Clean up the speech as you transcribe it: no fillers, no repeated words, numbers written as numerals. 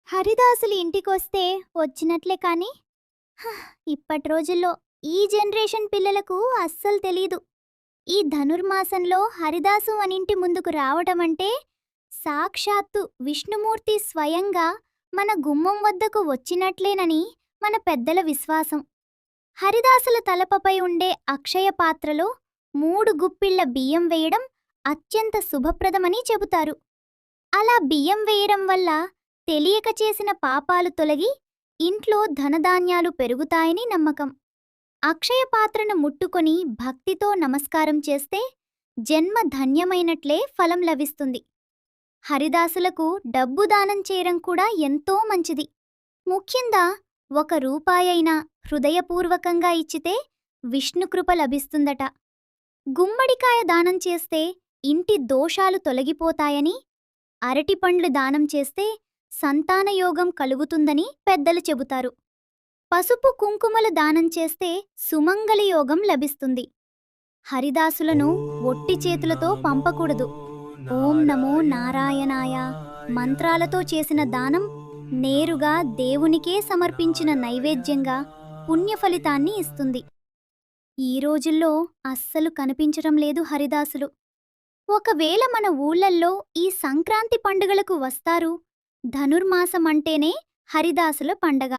హరిదాసులు ఇంటికొస్తే వచ్చినట్లే కాని హ, ఇప్పటి రోజుల్లో ఈ జనరేషన్ పిల్లలకు అస్సలు తెలీదు. ఈ ధనుర్మాసంలో హరిదాసు అనింటి ముందుకు రావటమంటే సాక్షాత్తు విష్ణుమూర్తి స్వయంగా మన గుమ్మం వద్దకు వచ్చినట్లేనని మన పెద్దల విశ్వాసం. హరిదాసుల తలపపై ఉండే అక్షయ పాత్రలో 3 గుప్పిళ్ల బియ్యం వేయడం అత్యంత శుభప్రదమని చెబుతారు. అలా బియ్యం వేయడం వల్ల తెలియక చేసిన పాపాలు తొలగి ఇంట్లో ధనధాన్యాలు పెరుగుతాయని నమ్మకం. అక్షయ పాత్రను ముట్టుకొని భక్తితో నమస్కారం చేస్తే జన్మ ధన్యమైనట్లే ఫలం లభిస్తుంది. హరిదాసులకు డబ్బు దానం చేయడం కూడా ఎంతో మంచిది. ముఖ్యంగా 1 రూపాయైనా హృదయపూర్వకంగా ఇచ్చితే విష్ణుకృప లభిస్తుందట. గుమ్మడికాయ దానం చేస్తే ఇంటి దోషాలు తొలగిపోతాయని, అరటిపండ్లు దానం చేస్తే సంతానయోగం కలుగుతుందని పెద్దలు చెబుతారు. పసుపు కుంకుమలు దానం చేస్తే సుమంగళయోగం లభిస్తుంది. హరిదాసులను ఒట్టి చేతులతో పంపకూడదు. ఓం నమో నారాయణాయ మంత్రాలతో చేసిన దానం నేరుగా దేవునికే సమర్పించిన నైవేద్యంగా పుణ్యఫలితాన్ని ఇస్తుంది. ఈ రోజుల్లో అస్సలు కనిపించడం లేదు హరిదాసులు. ఒకవేళ మన ఊళ్ళల్లో ఈ సంక్రాంతి పండుగలకు వస్తారు. ధనుర్మాసమంటేనే హరిదాసుల పండగ.